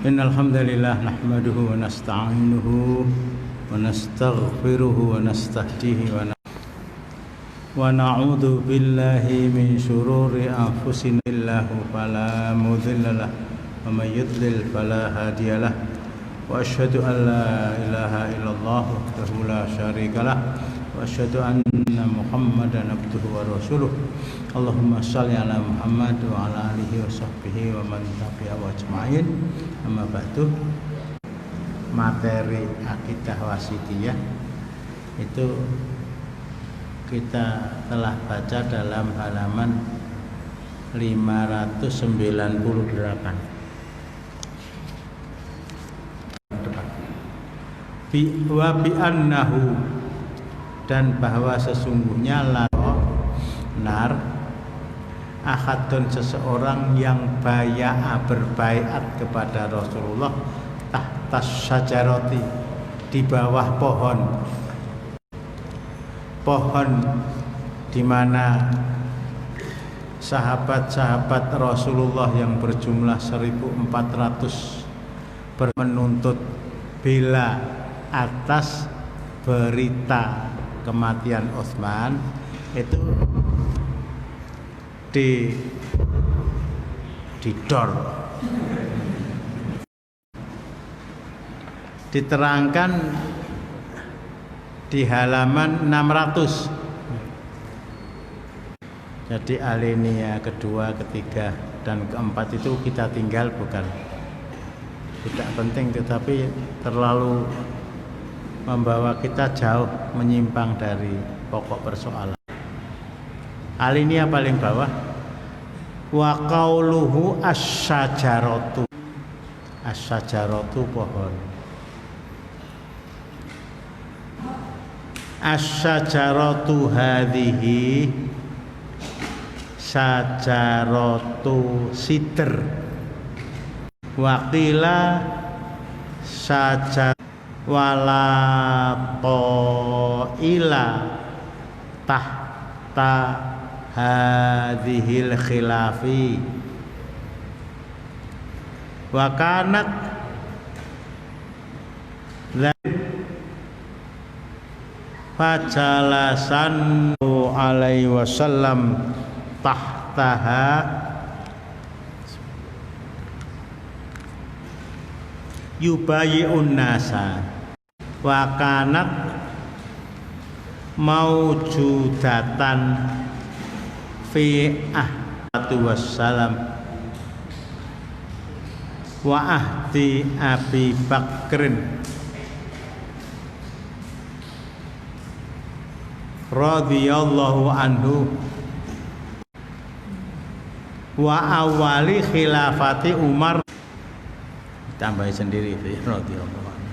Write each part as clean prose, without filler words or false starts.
Innal hamdalillah nahmaduhu wa nasta'inuhu wa nastaghfiruhu wa nastahdihi wa na'udzu billahi min shururi anfusina illahu fala mudhillalah wa may yudlil fala hadiyalah wa asyhadu an la ilaha illallah wahdahu la syarikalah wa asyhadu anna Muhammadan abduhu wa rasuluh. Allahumma shalli ala Muhammad wa ala alihi wa sahbihi wa man tabi'ahu ajma'in. Amma ba'du. Materi akidah wasidiyah itu kita telah baca dalam halaman 598. Wa bi annahu, dan bahwa sesungguhnya nar ahadun, seseorang yang berbaiat kepada Rasulullah tahtas syajarati, di bawah pohon di mana sahabat-sahabat Rasulullah yang berjumlah 1.400 menuntut bela atas berita kematian Utsman, itu didor. Diterangkan di halaman 600. Jadi alinea kedua, ketiga, dan keempat itu kita tinggal, bukan tidak penting, tetapi terlalu membawa kita jauh, menyimpang dari pokok persoalan. Alinea paling bawah, wa qauluhu asy-syajaratu. Asy-syajaratu pohon. Asy-syajaratu hadhihi syajaratu sidr. Wa qila syajar wala qaila tahta hadhil khilafi wa kanat fajalasan alaihi wasallam tahtaha yubayi'un nasa wa kanat maujudatan fi ahdi wassalam wa ahdi Abi Bakrin radhiyallahu anhu wa awali khilafati Umar, tambahin sendiri itu ya, radhiyallahu anhu.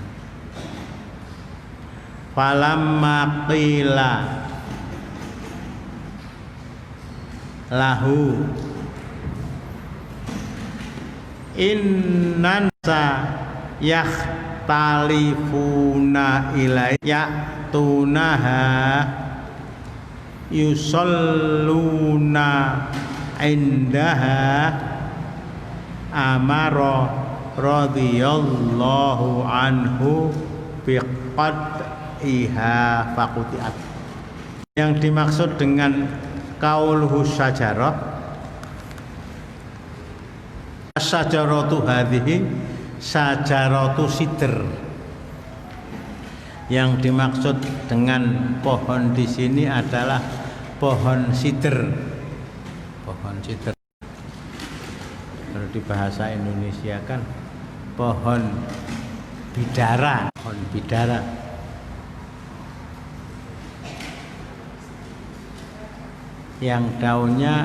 Falamma qila lahu innan sa yakhtalifuna ilayya tunaha yusalluna indaha amara radhiyallahu anhu biqad'iha faqutiat. Yang dimaksud dengan qauluhu syajarah, syajaratu hadhihi syajaratu sidr. Yang dimaksud dengan pohon di sini adalah pohon sidr. Pohon sidr. Kalau di bahasa Indonesia kan pohon bidara, pohon bidara. Yang daunnya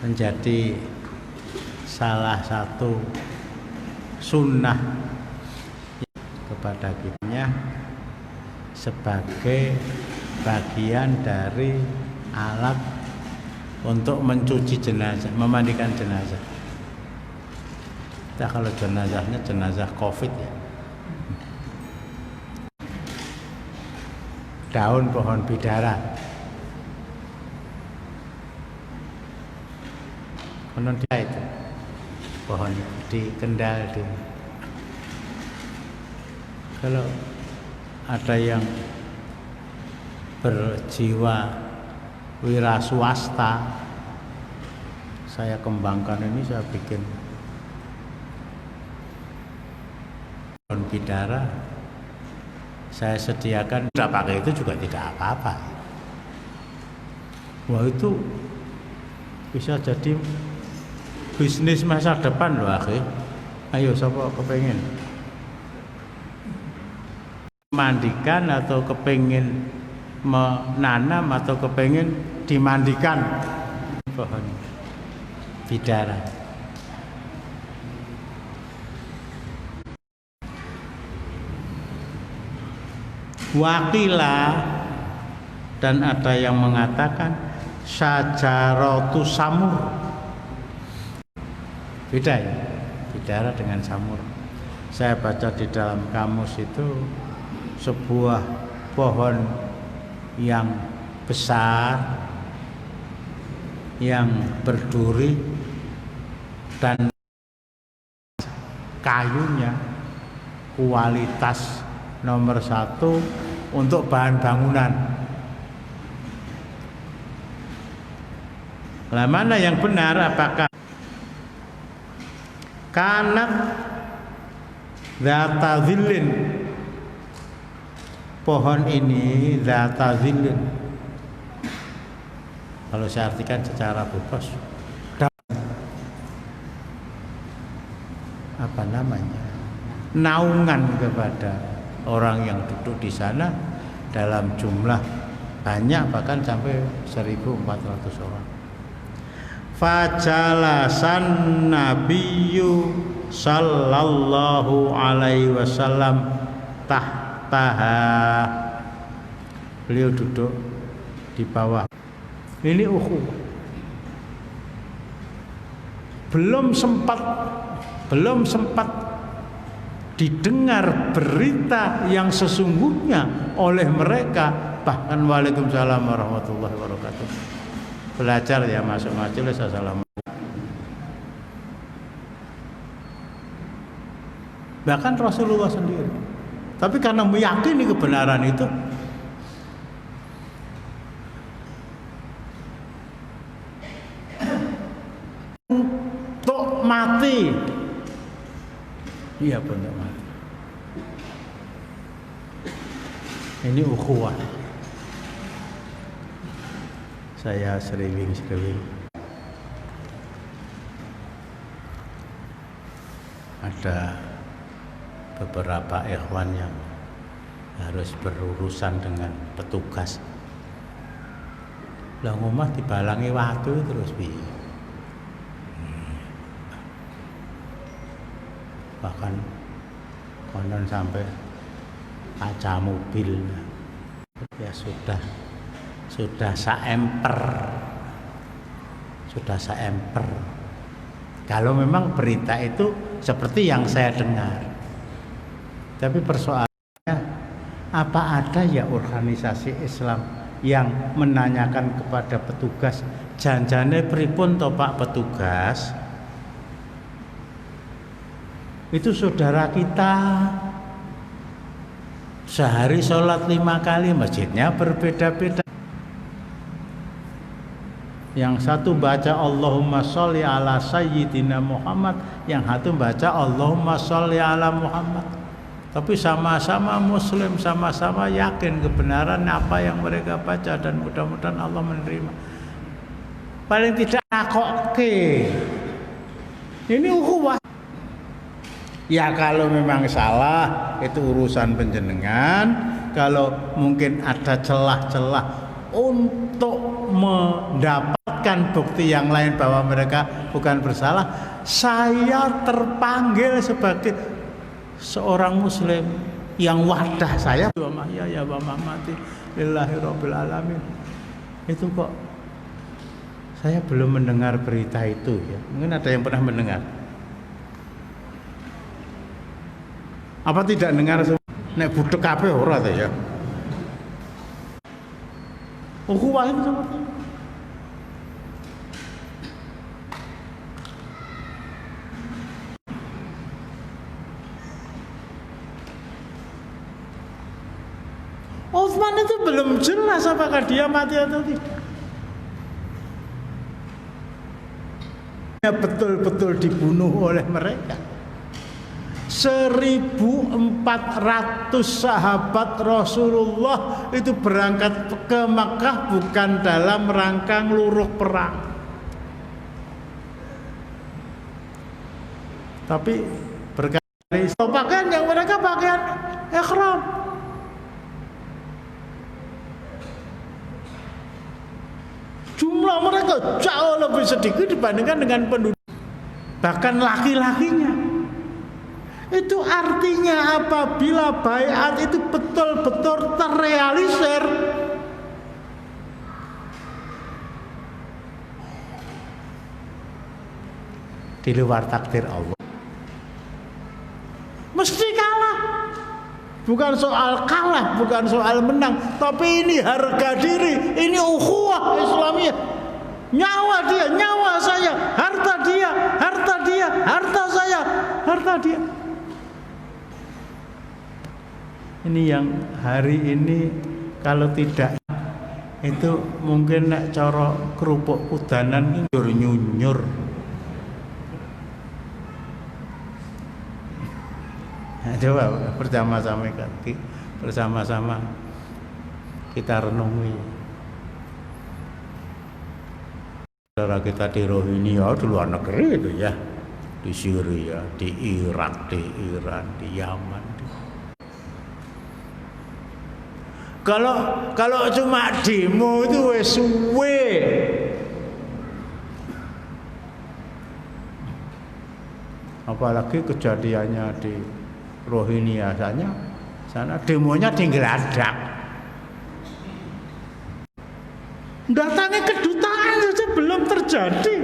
menjadi salah satu sunnah kepada kita sebagai bagian dari alat untuk mencuci jenazah, memandikan jenazah. Kita kalau jenazahnya jenazah COVID ya, daun pohon bidara. Konon dia itu pohon di Kendal di. Kalau ada yang berjiwa wira swasta, saya kembangkan ini, saya bikin pohon bidara, saya sediakan. Tidak pakai itu juga tidak apa-apa. Wah, itu bisa jadi bisnis masa depan loh, akhi. Ayo, siapa kepengen mandikan atau kepengen menanam atau kepengen dimandikan pohon bidara. Wakila, dan ada yang mengatakan syajaratu samur. Beda ya, bidara dengan samur. Saya baca di dalam kamus itu sebuah pohon yang besar, yang berduri, dan kayunya kualitas nomor 1 untuk bahan bangunan. Nah, mana yang benar? Apakah kanat dzata dzillin, pohon ini dzata dzillin, kalau saya artikan secara bebas, apa namanya, naungan kepada orang yang duduk di sana dalam jumlah banyak, bahkan sampai 1.400 orang. Fajalasan Nabiyyu sallallahu alaihi wasallam tahtaha, beliau duduk di bawah. Ini ukhuwah. Belum sempat didengar berita yang sesungguhnya oleh mereka. Bahkan waalaikumsalam warahmatullahi wabarakatuh. Belajar ya, masuk majelis, assalamualaikum. Bahkan Rasulullah sendiri. Tapi karena meyakini kebenaran itu, untuk mati. Iya, benar mati. Ini ukhuwah. Saya sering ada beberapa ikhwan yang harus berurusan dengan petugas. Lah ngomah dibalangi waktu terus piye? Bahkan konon sampai kaca mobil ya sudah saemper. Kalau memang berita itu seperti yang saya dengar. Tapi persoalannya, apa ada ya organisasi Islam yang menanyakan kepada petugas, janjane pripun to Pak petugas? Itu saudara kita, sehari sholat 5 kali, masjidnya berbeda-beda. Yang satu baca Allahumma sholli ala sayyidina Muhammad, yang satu baca Allahumma sholli ala Muhammad. Tapi sama-sama muslim, sama-sama yakin kebenaran apa yang mereka baca, dan mudah-mudahan Allah menerima. Paling tidak takoke. Ini ukhuwah. Ya kalau memang salah itu urusan panjenengan. Kalau mungkin ada celah-celah untuk mendapatkan bukti yang lain bahwa mereka bukan bersalah, saya terpanggil sebagai seorang muslim yang wadah saya wa mahyaya wa mamati lillahi rabbil alamin. Itu kok saya belum mendengar berita itu ya. Mungkin ada yang pernah mendengar. Apa tidak dengar nek budek kabeh ora ta ya? Ukhuwah itu seperti itu. Utsman itu belum jelas apakah dia mati atau tidak. Betul-betul dibunuh oleh mereka. 1.400 sahabat Rasulullah itu berangkat ke Makkah bukan dalam rangka ngeluruh perang, tapi berkali pakaian yang mereka pakaian ihram. Jumlah mereka jauh lebih sedikit dibandingkan dengan penduduk, bahkan laki-lakinya. Itu artinya apabila baiat itu betul-betul terrealisir, di luar takdir Allah, mesti kalah. Bukan soal kalah, bukan soal menang, tapi ini harga diri, ini ukhuwah Islamiyah. Nyawa dia, nyawa saya, harta dia, harta dia, harta saya, harta dia. Ini yang hari ini kalau tidak itu mungkin nek cara kerupuk kudanan nyunyur. Nah, coba bersama-sama kita renungi. Saudara kita di Rohingya di luar negeri itu ya, di Syria, di Irak, di Iran, di Yaman. Kalau cuma demo itu wes suwe. Apalagi kejadiannya di Rohingya sana demonya digeladak. Datangi kedutaan saja belum terjadi.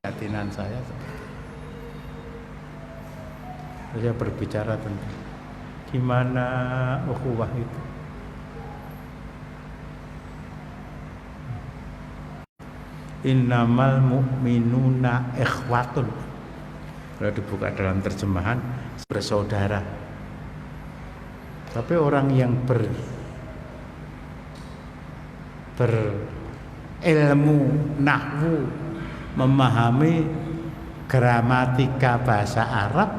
Keyakinan saya berbicara tentang gimana ukhuwah itu. Innamal mu'minuna ikhwatun. Kalau dibuka dalam terjemahan bersaudara. Tapi orang yang berilmu nahwu, memahami gramatika bahasa Arab,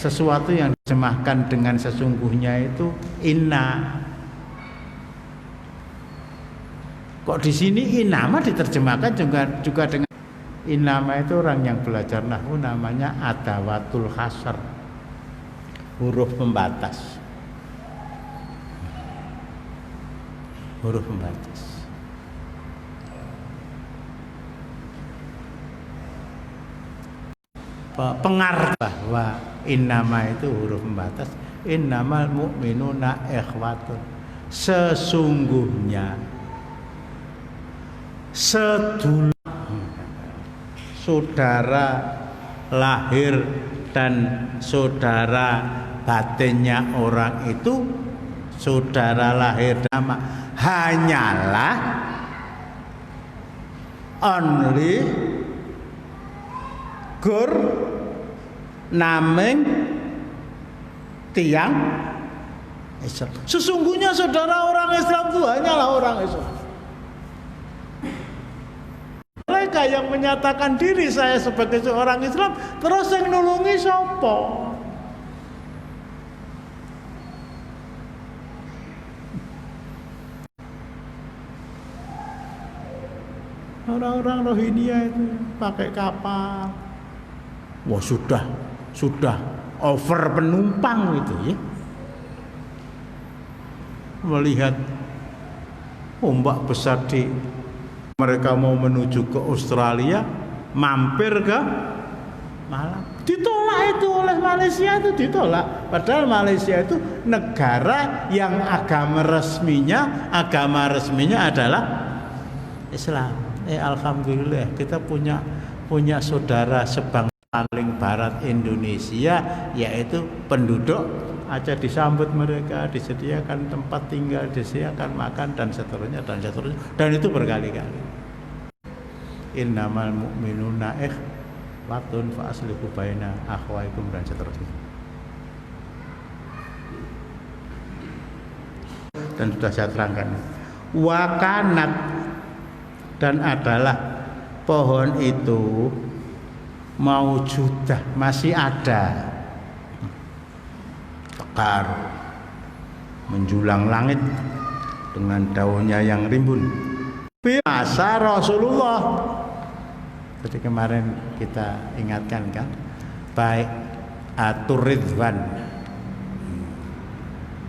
sesuatu yang diterjemahkan dengan sesungguhnya itu inna. Kok di sini inama diterjemahkan juga dengan inama, itu orang yang belajar nahwu namanya adawatul hasr, huruf pembatas. Huruf pembatas. Pengartian bahwa innama itu huruf pembatas, innamal mu'minuna ikhwatun, sesungguhnya sedulur, saudara lahir dan saudara batinnya orang itu, saudara lahir nama hanyalah only gur nameng tiang Islam. Sesungguhnya saudara orang Islam itu hanyalah orang Islam. Mereka yang menyatakan diri saya sebagai seorang Islam, terus yang nulungi sapa? Orang-orang Rohingya itu pakai kapal. Wah, sudah over penumpang itu ya. Melihat ombak besar di mereka mau menuju ke Australia, mampir ke Malang. Ditolak itu oleh Malaysia, itu ditolak. Padahal Malaysia itu negara yang agama resminya adalah Islam. Alhamdulillah kita punya saudara sebangsa paling barat Indonesia, yaitu penduduk Aceh. Disambut mereka, disediakan tempat tinggal, disediakan makan dan seterusnya, dan itu berkali-kali. Innamal mu'minuna ikhwatun fa aslihu baina akhwaikum dan seterusnya. dan sudah saya terangkan. Wakanat, dan adalah pohon itu maujudah, masih ada, tekar menjulang langit dengan daunnya yang rimbun. Masa Rasulullah. Jadi kemarin kita ingatkan kan, baik atur ridwan,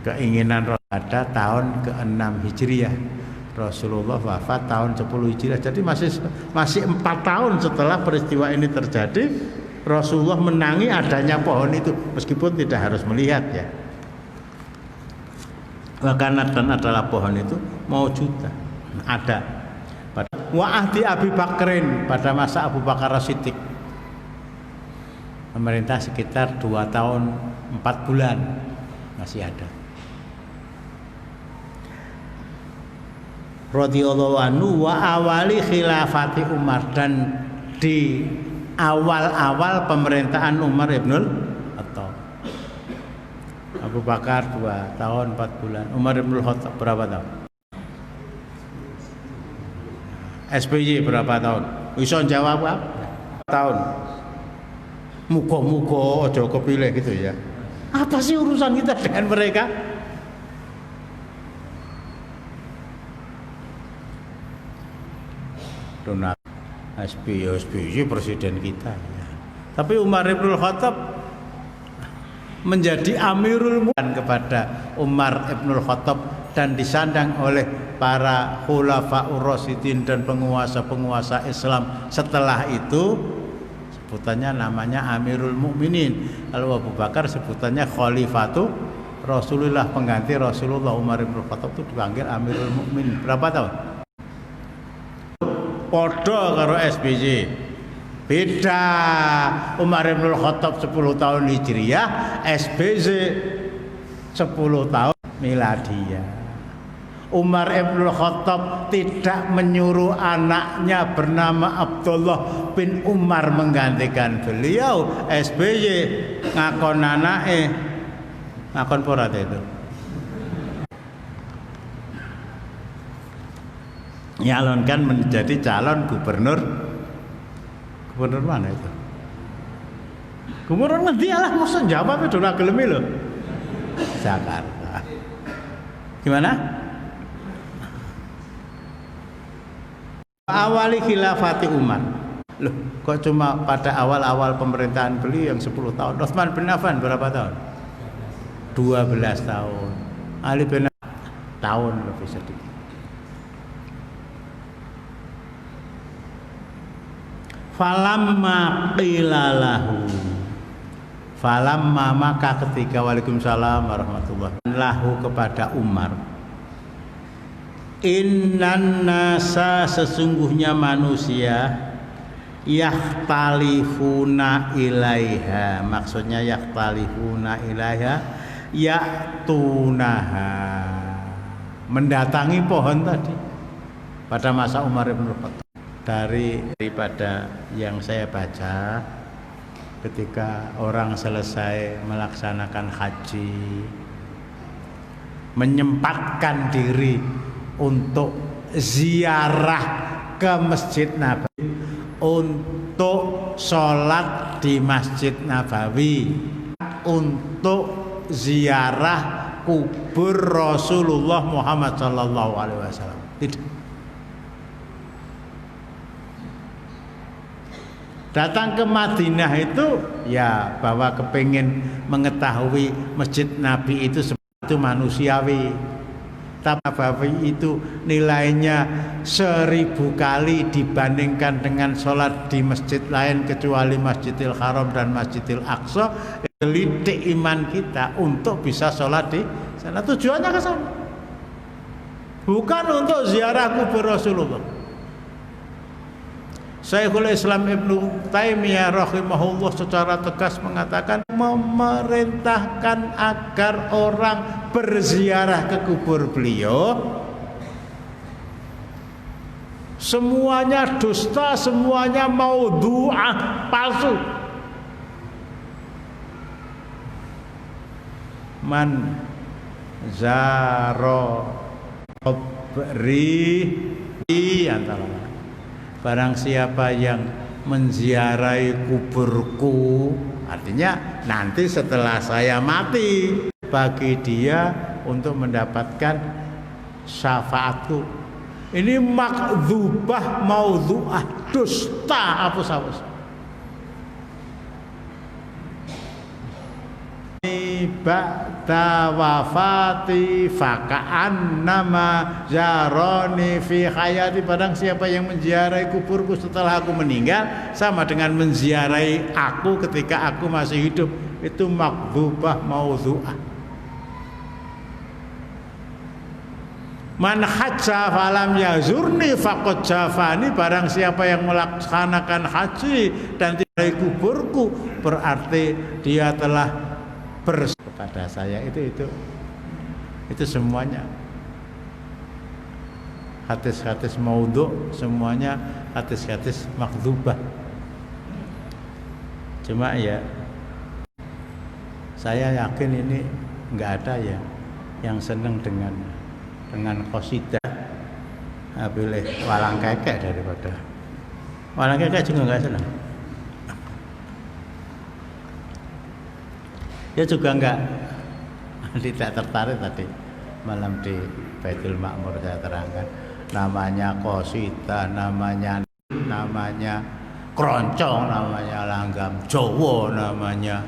keinginan pada tahun ke-6 Hijriah. Rasulullah wafat tahun 10 Hijriah. Jadi masih 4 tahun setelah peristiwa ini terjadi, Rasulullah menangi adanya pohon itu meskipun tidak harus melihat ya. Wakanat, dan adalah pohon itu maujudah, ada pada wa'ahdi Abi Bakrin, pada masa Abu Bakar As-Siddiq, pemerintah sekitar 2 tahun 4 bulan masih ada. Radhiyallahu anhu wa awali khilafati Umar, dan di awal-awal pemerintahan Umar ibnul Khattab. Abu Bakar 2 tahun 4 bulan, Umar ibnul Khattab berapa tahun? SBY berapa tahun? Bisa jawab apa? Tahun. Muga-muga aja kepilih gitu ya. Apa sih urusan kita dengan mereka? Donald SBY presiden kita ya. Tapi Umar ibnul Khattab menjadi Amirul Mu'minin kepada Umar ibnul Khattab dan disandang oleh para khulafaur rasyidin dan penguasa-penguasa Islam setelah itu. Sebutannya namanya Amirul Mukminin. Kalau Abu Bakar sebutannya Khalifatu Rasulullah, pengganti Rasulullah. Umar ibnul Khattab itu dipanggil Amirul Mukminin. Berapa tahun? Podo karo SBY. Beda. Umar ibnul Khattab 10 tahun Hijriah, SBY 10 tahun Miladiyah. Umar ibnul Khattab tidak menyuruh anaknya bernama Abdullah bin Umar menggantikan beliau. SBY ngakon anake, ngakon porat itu. Nyalonkan menjadi calon gubernur. Gubernur mana itu? Gubernur nanti lah, masa jawab itu ora gelem lho. Jakarta. Gimana? Awali khilafati Umar. Loh, kok cuma pada awal-awal pemerintahan beliau yang 10 tahun. Utsman bin Affan berapa tahun? 12 tahun. Ali bin tahun lebih sedikit. Falamma qilalahu, falamma, maka ketika, waalaikumsalam warahmatullahi wabarakatuh, lahu kepada Umar, innan nasa, sesungguhnya manusia, yakhtalifuna ilaiha, maksudnya yakhtalifuna ilaiha, ya'tunaha, mendatangi pohon tadi pada masa Umar bin Khattab. Daripada yang saya baca, ketika orang selesai melaksanakan haji, menyempatkan diri untuk ziarah ke Masjid Nabawi, untuk sholat di Masjid Nabawi, untuk ziarah kubur Rasulullah Muhammad SAW. Tidak. Datang ke Madinah itu ya bahwa kepingin mengetahui Masjid Nabi itu seperti manusiawi. Tapi Nabawi itu nilainya 1000 kali dibandingkan dengan sholat di masjid lain kecuali Masjidil Haram dan Masjidil Aqsa. Gelitik iman kita untuk bisa sholat di sana. Tujuannya ke sana, bukan untuk ziarah kubur Rasulullah. Syekhul Islam Ibnu Taimiyah rahimahullah secara tegas mengatakan, memerintahkan agar orang berziarah ke kubur beliau semuanya dusta, semuanya maudhu'ah, palsu. Man zaro qabri antara barang siapa yang menziarahi kuburku, artinya nanti setelah saya mati bagi dia untuk mendapatkan syafaatku. Ini makdzubah maudhu'ah, dusta hapus-hapus. Ba'da wafati faka'an nama jaroni fi hayati, barang siapa yang menziarahi kuburku setelah aku meninggal sama dengan menziarahi aku ketika aku masih hidup. Itu makdzubah maudhu'ah. Man hajja falam yazurni faqad jafani, barang siapa yang melaksanakan haji dan tidak kuburku berarti dia telah kepada saya. Itu semuanya hadis-hadis maudhu', semuanya hadis-hadis makdzubah. Cuma ya saya yakin ini enggak ada ya yang senang dengan qasidah. Pilih walang kekek daripada walang kekek juga enggak senang. Ya juga tidak tertarik tadi malam di Baitul Ma'mur saya terangkan namanya qasidah, namanya keroncong, namanya langgam Jawa, namanya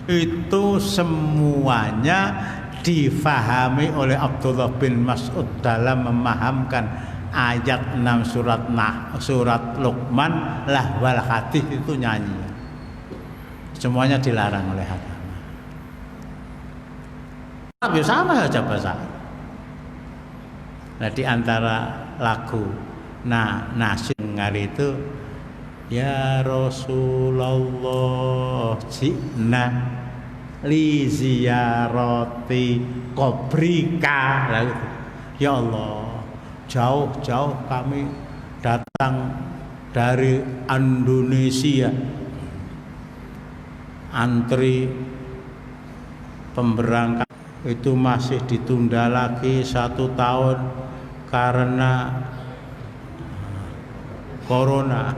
itu semuanya difahami oleh Abdullah bin Mas'ud dalam memahamkan ayat 6 surat Luqman, lahwal hadis itu nyanyi. Semuanya dilarang oleh agama. Ya sama saja bahasa. Nah di antara lagu nasyid ngari itu ya Rasulullah ji'na li ziyarati qabrika. Ya Allah, jauh-jauh kami datang dari Indonesia, antri pemberangkatan itu masih ditunda lagi 1 tahun karena corona.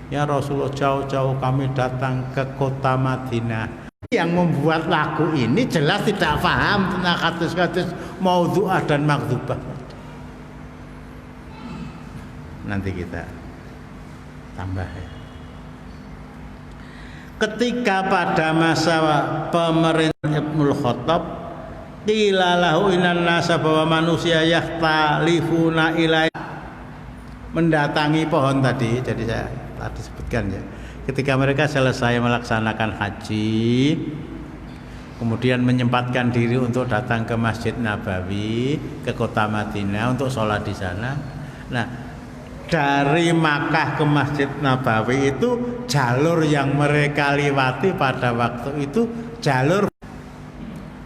Ya Rasulullah, jauh-jauh kami datang ke kota Madinah. Yang membuat lagu ini jelas tidak paham tentang hadis-hadis maudhu'ah dan makdzubah. Nanti kita tambah ya. Ketika pada masa pemerintah Ibnul Khattab, qila lahu innan nasa, bahwa manusia yahtalifuna ilai, mendatangi pohon tadi. Jadi saya tadi sebutkan ya, ketika mereka selesai melaksanakan haji kemudian menyempatkan diri untuk datang ke Masjid Nabawi, ke kota Madinah untuk sholat di sana. Nah dari Makkah ke Masjid Nabawi itu jalur yang mereka lewati pada waktu itu jalur.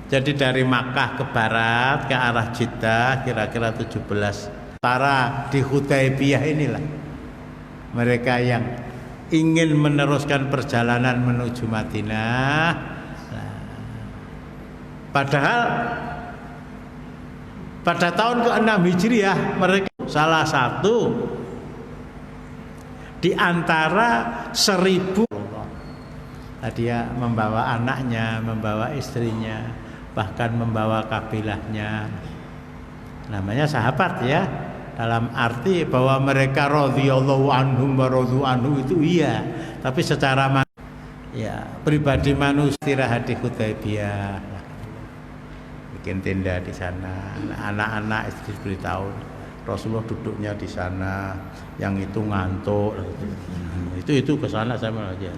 Jadi dari Makkah ke barat ke arah Jeddah kira-kira 17 utara di Hudaybiyah inilah mereka yang ingin meneruskan perjalanan menuju Madinah. Nah, padahal pada tahun ke-6 Hijriah mereka salah satu di antara 1000, dia membawa anaknya, membawa istrinya, bahkan membawa kabilahnya. Namanya sahabat ya, dalam arti bahwa mereka radhiyallahu anhum wa radu anhu itu iya, tapi secara ya pribadi manusia istirahat di Hudaybiyah, bikin tenda di sana. Anak-anak istri beritahu Rasulullah duduknya di sana, yang itu ngantuk. Itu ke sana saya malah aja.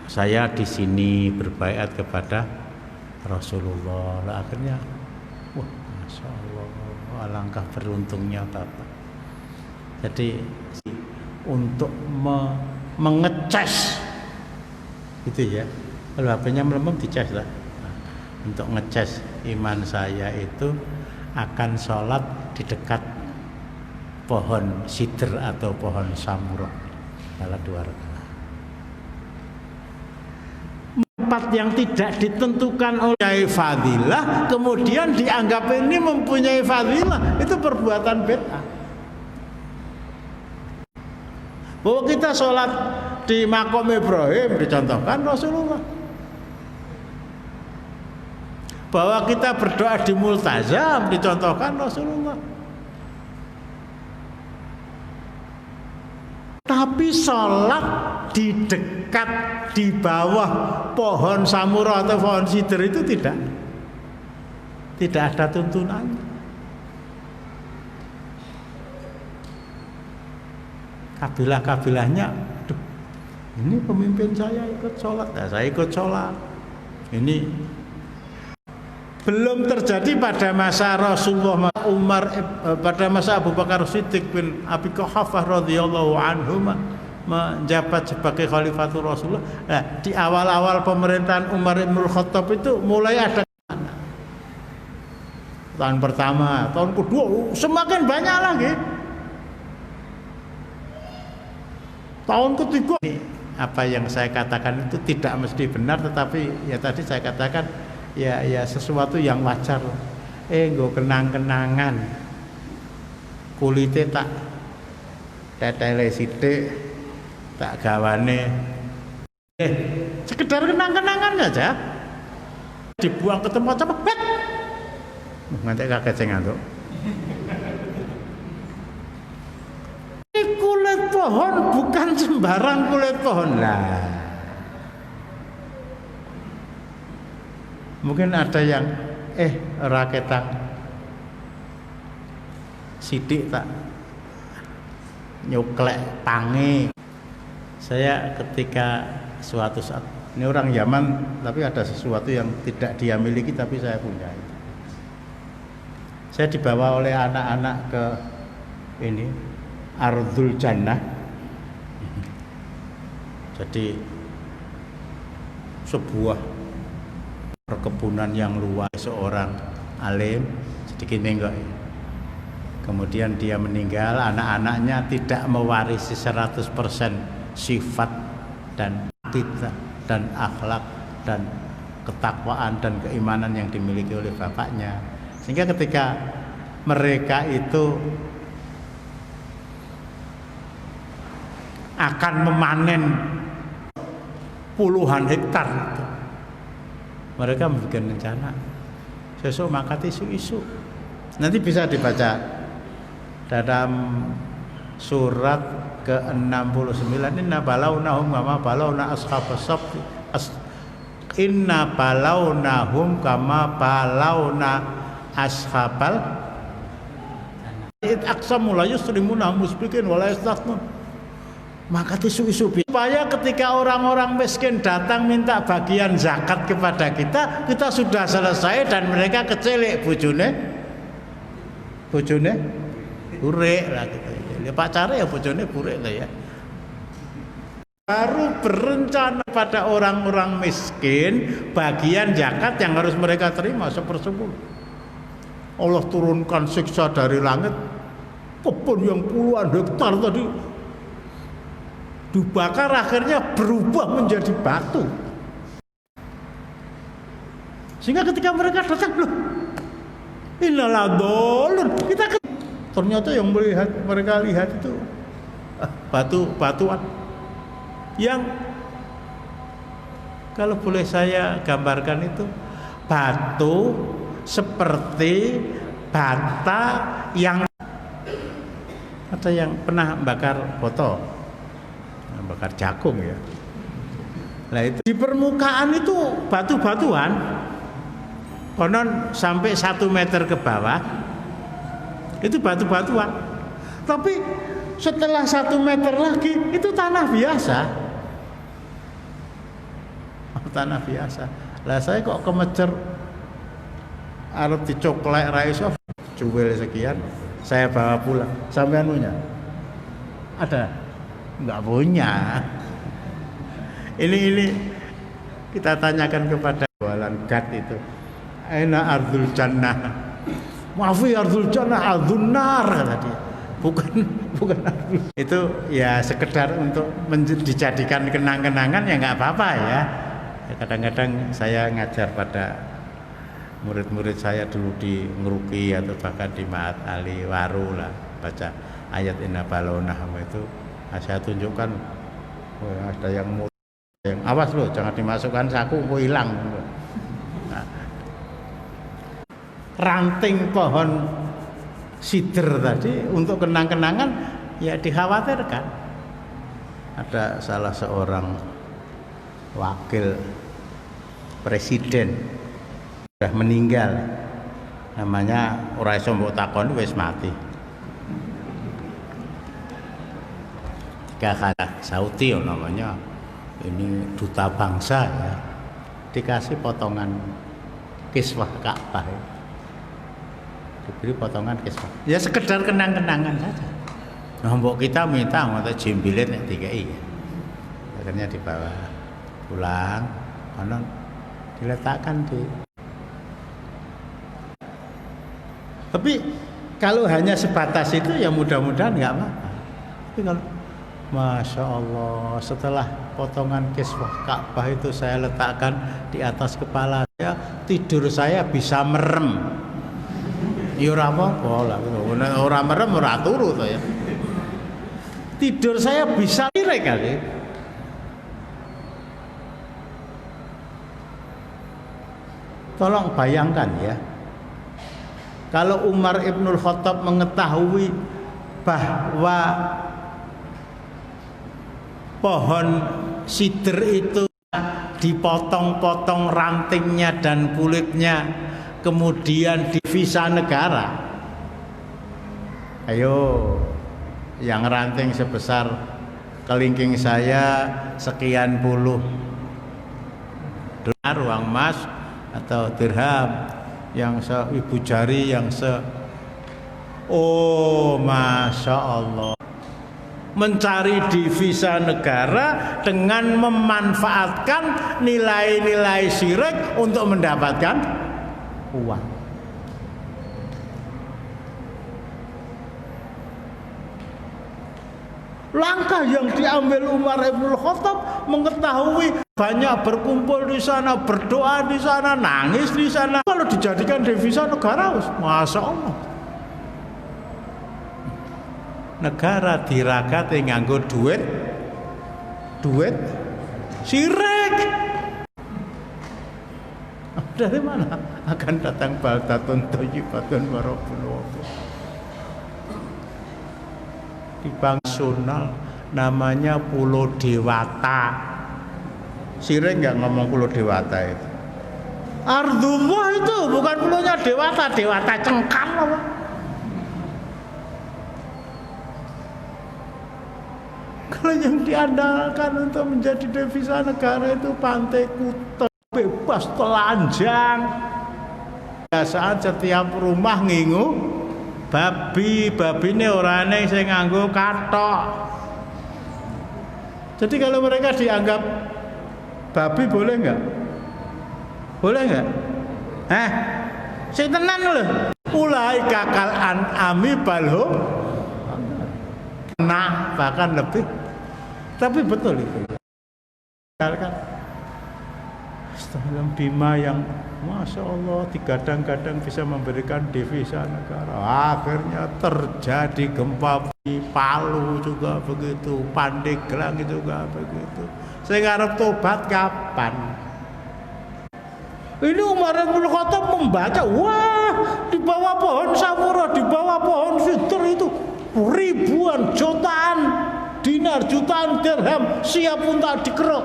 Saya di sini berbaiat kepada Rasulullah. Lah akhirnya, wah, masya Allah, alangkah beruntungnya Bapak. Jadi untuk mengecas, gitu ya. Kalau HP-nya melemem dicas lah. Untuk ngecas iman saya itu akan sholat di dekat pohon sidr atau pohon samurah, salah 2 rakaat. tempat yang tidak ditentukan oleh fadilah, kemudian dianggap ini mempunyai fadilah, itu perbuatan bid'ah. Bahwa kita sholat di Maqam Ibrahim dicontohkan Rasulullah. Bahwa kita berdoa di Multazam dicontohkan Rasulullah. Tapi sholat di dekat, di bawah pohon samura atau pohon sidr itu tidak ada tuntunannya. Kabilah-kabilahnya, ini pemimpin saya ikut sholat, nah, saya ikut sholat. Ini belum terjadi pada masa Rasulullah Umar, pada masa Abu Bakar Siddiq bin Abi Quhafah radhiyallahu anhu menjabat sebagai khalifatul Rasulullah. Nah, di awal-awal pemerintahan Umar bin Khattab itu mulai ada tahun pertama, tahun kedua semakin banyak lagi. Tahun ketiga, apa yang saya katakan itu tidak mesti benar, tetapi ya tadi saya katakan ya sesuatu yang wajar. Nggo kenang-kenangan kulite tak tetele sithik tak gawane sekedar kenang-kenangan saja, dibuang ke tempat sampah nganti kaget sing ngantuk. Kulit pohon bukan sembarang kulit pohon lah. Mungkin ada yang raketang sidik tak nyuklek pange. Saya ketika suatu saat, ini orang Yaman tapi ada sesuatu yang tidak dia miliki tapi saya punya. Saya dibawa oleh anak-anak ke ini Ardhul Jannah. Jadi sebuah perkebunan yang luas, seorang alim sedikit menggok. Kemudian dia meninggal, anak-anaknya tidak mewarisi 100% sifat dan akidah dan akhlak dan ketakwaan dan keimanan yang dimiliki oleh bapaknya. Sehingga ketika mereka itu akan memanen puluhan hektar, mereka membuat rencana sesuk mangkat isu-isu. Nanti bisa dibaca dalam surat ke-69, inna balawnahum kama balawna ashabas sabti, inna balawnahum kama balawna ashabal aqsamu la yusrimuna musbikin wala yastasnun. Maka isu-isu supaya ketika orang-orang miskin datang minta bagian zakat kepada kita, kita sudah selesai dan mereka kecelik bojone burek lah gitu. Ya pacare ya bojone burek lah ya. Baru berencana pada orang-orang miskin bagian zakat yang harus mereka terima 1/10. Allah turunkan siksa dari langit, kebun yang puluhan hektar tadi dibakar, akhirnya berubah menjadi batu. Sehingga ketika mereka datang, loh, innallah dolun, kita ternyata yang mereka lihat itu batuan yang kalau boleh saya gambarkan itu batu seperti bata yang ada yang pernah bakar botol, bakar jagung ya. Nah itu di permukaan itu batu-batuan, konon sampai 1 meter ke bawah itu batu-batuan. Tapi setelah 1 meter lagi itu tanah biasa. Tanah biasa. Lah saya kok kemecer arep dicoklek ra iso cuwil sekian, saya bawa pulang. Sampean punya? Ada? Enggak punya. Ini kita tanyakan kepada jualan gat itu. Aina ardhul jannah? Maafi ardhul jannah ardhunnar kata dia. Bukan ardhul. Itu ya sekedar untuk dijadikan kenang-kenangan ya enggak apa-apa ya. Kadang-kadang saya ngajar pada murid-murid saya dulu di Ngeruki atau bahkan di Ma'at Ali Waru lah, baca ayat Inna Balonah itu saya tunjukkan, ada yang awas loh, jangan dimasukkan saku, kok hilang. Nah, ranting pohon sidr tadi untuk kenang-kenangan ya dikhawatirkan ada salah seorang wakil presiden sudah meninggal, namanya ora iso mbok takoni wis mati. Kakak Sauti namanya, ini duta bangsa ya, dikasih potongan kiswah Ka'bah, diberi potongan kiswah ya sekedar kenang-kenangan saja. Nah, mbok kita minta mau jembilet nek dikai ya. Akhirnya dibawa pulang, konon diletakkan di. Tapi kalau hanya sebatas itu ya mudah-mudahan nggak apa-apa. Tapi kalau Masya Allah, setelah potongan kiswah Ka'bah itu saya letakkan di atas kepala saya, tidur saya bisa merem. Ya ora apa-apa lah, ora merem ora turu to ya. Tidur saya bisa lirik kali. Tolong bayangkan ya, kalau Umar Ibnul Khattab mengetahui bahwa pohon sidr itu dipotong-potong rantingnya dan kulitnya, kemudian divisa negara. Ayo, yang ranting sebesar kelingking saya sekian puluh dolar uang emas atau dirham, yang ibu jari yang oh Masya Allah, mencari divisa negara dengan memanfaatkan nilai-nilai syirik untuk mendapatkan uang. Langkah yang diambil Umar Ibnul Khattab, mengetahui banyak berkumpul di sana, berdoa di sana, nangis di sana, kalau dijadikan devisa negara, Masya Allah, negara dirakati nganggo duit syirik. Dari mana akan datang baldatun thayyibatun wa rabbun ghafur? Di bank nasional namanya Pulau Dewata. Syirik nggak ngomong Pulau Dewata itu. Ardullah itu bukan pulaunya Dewata, Dewata Cengkam apa? Kalau yang diandalkan untuk menjadi devisa negara itu Pantai Kuta, bebas telanjang. Biasaan setiap rumah ngingu babine orane sing nganggo kathok. Jadi kalau mereka dianggap babi boleh enggak? Boleh enggak? Sing tenan lho. Ulai kakal an'ami balhum, nah bahkan lebih. Tapi betul itu. Kan dalam bima yang Masya Allah digadang-gadang bisa memberikan devisa negara, akhirnya terjadi gempa di Palu juga begitu, Pandeglang juga begitu. Saya ngarep tobat kapan? Ini Umar Ibnul Khattab membaca, wah di bawah pohon samura, di bawah pohon sidr itu ribuan, jutaan dinar, jutaan dirham siap untuk dikeruk.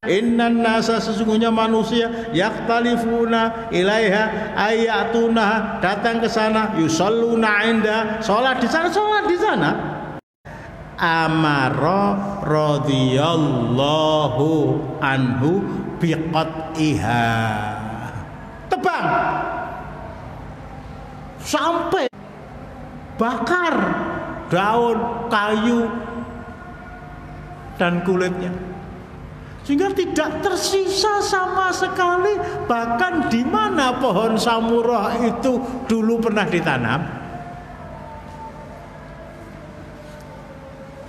Innan nasa, sesungguhnya manusia, yaktalifuna ilaiha ayatuna, datang ke sana, yusalluna inda, sholat di sana. Amara radhiyallahu anhu biqat'iha, tebang sampai bakar daun, kayu dan kulitnya, sehingga tidak tersisa sama sekali. Bahkan di mana pohon samurah itu dulu pernah ditanam,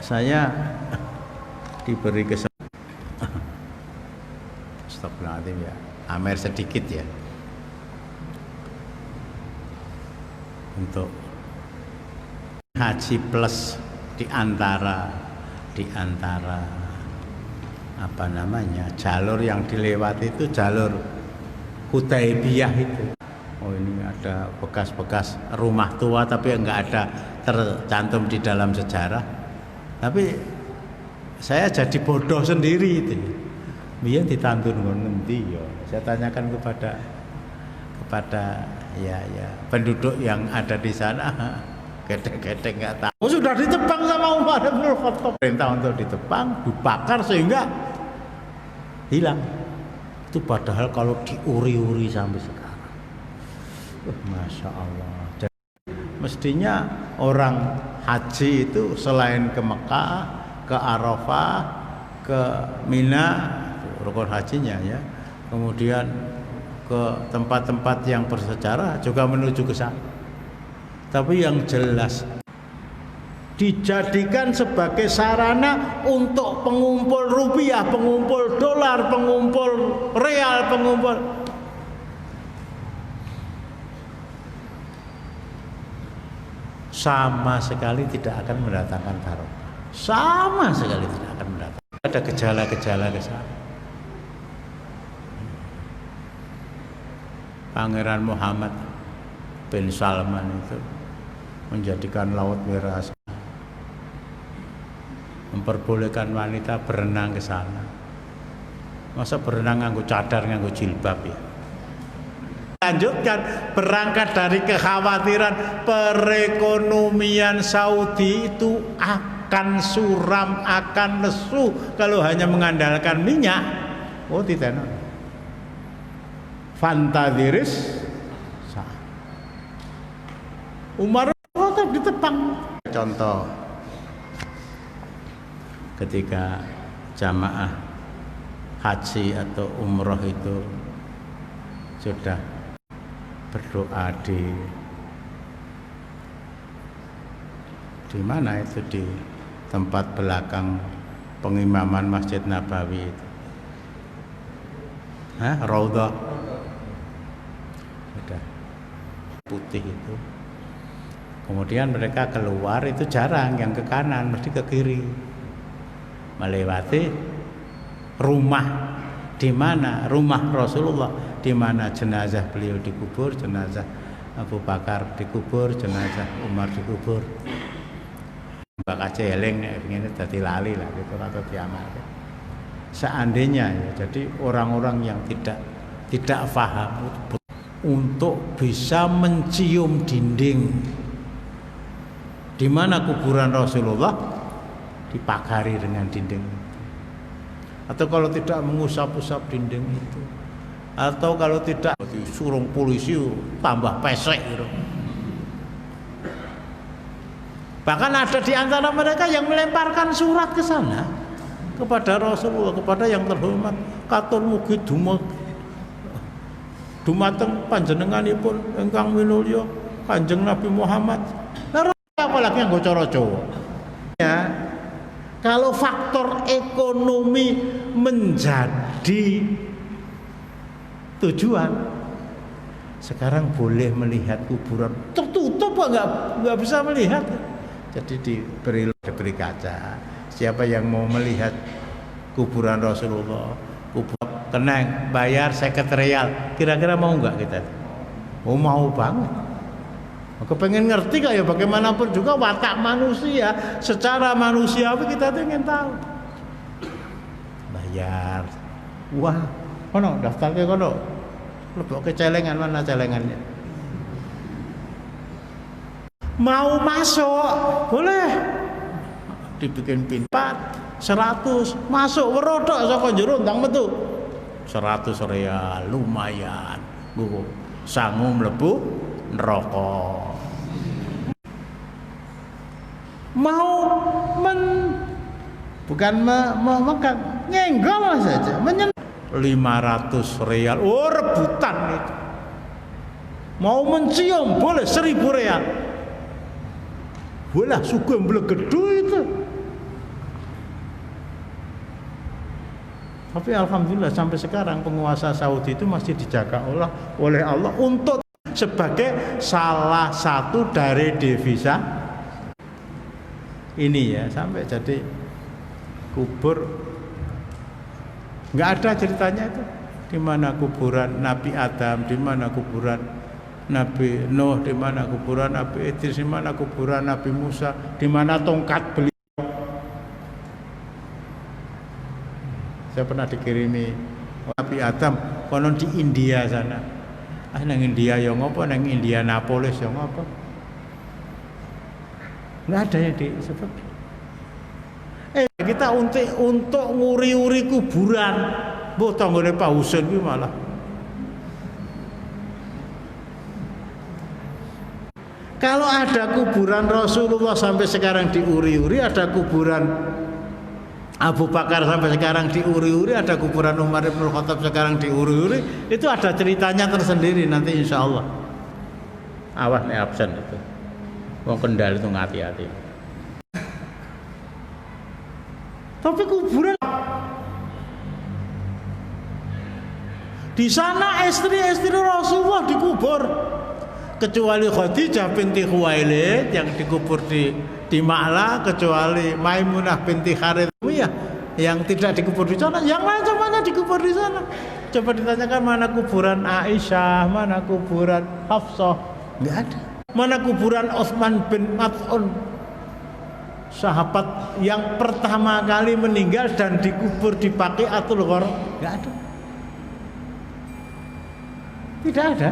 saya diberi kesempatan Astagfirullahaladzim ya, amer sedikit ya untuk haji plus di antara apa namanya jalur yang dilewati itu jalur Hudaybiyah itu. Oh ini ada bekas-bekas rumah tua tapi enggak ada tercantum di dalam sejarah. Tapi saya jadi bodoh sendiri itu. Biar ditantun ngendi ya. Saya tanyakan kepada ya penduduk yang ada di sana. Gedek-gedek nggak tahu. Oh, sudah ditebang sama Umar bin Khattab. Perintah untuk ditebang, dibakar sehingga hilang. Itu padahal kalau diuri-uri sampai sekarang. Masya Allah. Jadi, mestinya orang haji itu selain ke Mekah, ke Arafah, ke Mina, rukun hajinya ya. Kemudian ke tempat-tempat yang bersejarah juga menuju ke sana. Tapi yang jelas dijadikan sebagai sarana untuk pengumpul rupiah, pengumpul dolar, pengumpul real, pengumpul sama sekali tidak akan mendatangkan barokah. Sama sekali tidak akan mendatangkan. Ada gejala-gejala ke sana. Pangeran Muhammad bin Salman itu menjadikan Laut Merah, memperbolehkan wanita berenang ke sana. Masa berenang nganggo cadar, nganggo jilbab ya. Lanjutkan, berangkat dari kekhawatiran perekonomian Saudi itu akan suram, akan lesu kalau hanya mengandalkan minyak. Oh tidak. Fantadiris Umar ditebang. Contoh ketika jamaah haji atau umroh itu sudah berdoa di mana itu, di tempat belakang pengimaman Masjid Nabawi itu, Raudhah sudah putih itu. Kemudian mereka keluar itu jarang yang ke kanan, mesti ke kiri, melewati rumah di mana rumah Rasulullah, di mana jenazah beliau dikubur, jenazah Abu Bakar dikubur, jenazah Umar dikubur. Mbak Kace eling ini dadi lali lah gitu atau diamal. Seandainya ya, jadi orang-orang yang tidak paham untuk bisa mencium dinding di mana kuburan Rasulullah, dipagari dengan dinding itu. Atau kalau tidak mengusap-usap dinding itu, atau kalau tidak disuruh polisi tambah pesek gitu. Bahkan ada di antara mereka yang melemparkan surat ke sana kepada Rasulullah, kepada yang terhormat, katur mugi dumateng panjenenganipun ingkang minulya Kanjeng Nabi Muhammad. Apalagi yang cara Jawa ya, kalau faktor ekonomi menjadi tujuan, sekarang boleh melihat kuburan tertutup nggak bisa melihat, jadi diberi kaca. Siapa yang mau melihat kuburan Rasulullah, kuburan tenang, bayar 50 rial, kira-kira mau nggak kita? Oh mau banget. Kepengen ngerti kak ya, bagaimanapun juga watak manusia secara manusiawi kita tuh ingin tahu. Bayar, wah, kono daftarnya kono, lebok ke celengan, mana celengannya? Mau masuk boleh, dibikin pin 100 masuk werodok saka jero ndang metu 100 rial, lumayan, bu, sanggup mlebu neraka. Bukan memakan, nyenggol saja, 500 rial, oh rebutan itu. Mau mencium boleh 1000 rial. Bolah sugeng blegedu itu. Tapi alhamdulillah sampai sekarang penguasa Saudi itu masih dijaga oleh Allah untuk sebagai salah satu dari devisa ini ya, sampai jadi kubur. Nggak ada ceritanya itu di mana kuburan Nabi Adam, di mana kuburan Nabi Nuh, di mana kuburan Nabi Idris, di mana kuburan Nabi Musa, di mana tongkat beliau. Saya pernah dikirimi Nabi Adam konon di India sana. Nang India yang apa, nang Indianapolis yang apa. Nggak ada yang disebut. Kita untuk nguri-uri kuburan, mbok tanggane Pak Husain kuwi malah. Kalau ada kuburan Rasulullah sampai sekarang diuri-uri, ada kuburan Abu Bakar sampai sekarang diuri-uri, ada kuburan Umar bin Khattab sekarang diuri-uri, itu ada ceritanya tersendiri nanti insya Allah. Awas nih absen itu. Wong Kendal itu hati-hati. Tapi kuburan di sana istri-istri Rasulullah dikubur, kecuali Khadijah binti Khuwailid yang dikubur di Ma'la, kecuali Maimunah binti Harithiyah yang tidak dikubur di sana, yang lain semuanya dikubur di sana. Coba ditanyakan mana kuburan Aisyah, mana kuburan Hafsah, nggak ada. Mana kuburan Utsman bin Maz'un, sahabat yang pertama kali meninggal dan dikubur di Baqiatul Gharqad, nggak ada. Tidak ada.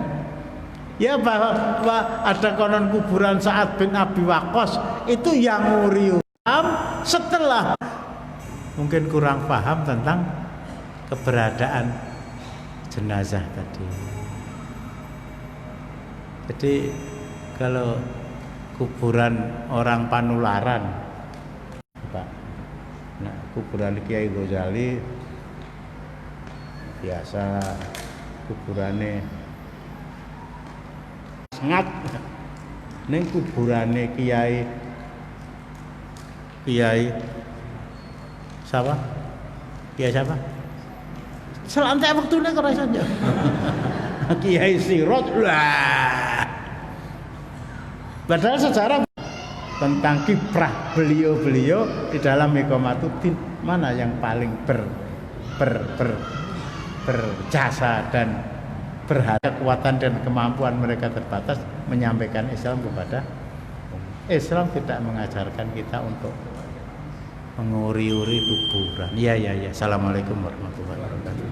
Ya bahwa ada konon kuburan Sa'ad bin Abi Waqqas itu yang ngurium setelah mungkin kurang paham tentang keberadaan jenazah tadi. Jadi kalau kuburan orang Panularan, Pak, nah kuburan Kiai Ghazali biasa kuburannya ngat ning kuburane Kiai siapa? Kiai siapa? Selantai waktune kok iso aja. Kiai Sirot lah. Padahal sejarah tentang kiprah beliau di dalam Iqamatuddin mana yang paling berjasa dan berharga, kekuatan dan kemampuan mereka terbatas menyampaikan Islam kepada Islam tidak mengajarkan kita untuk menguri-uri kuburan. Ya. Assalamualaikum warahmatullahi wabarakatuh.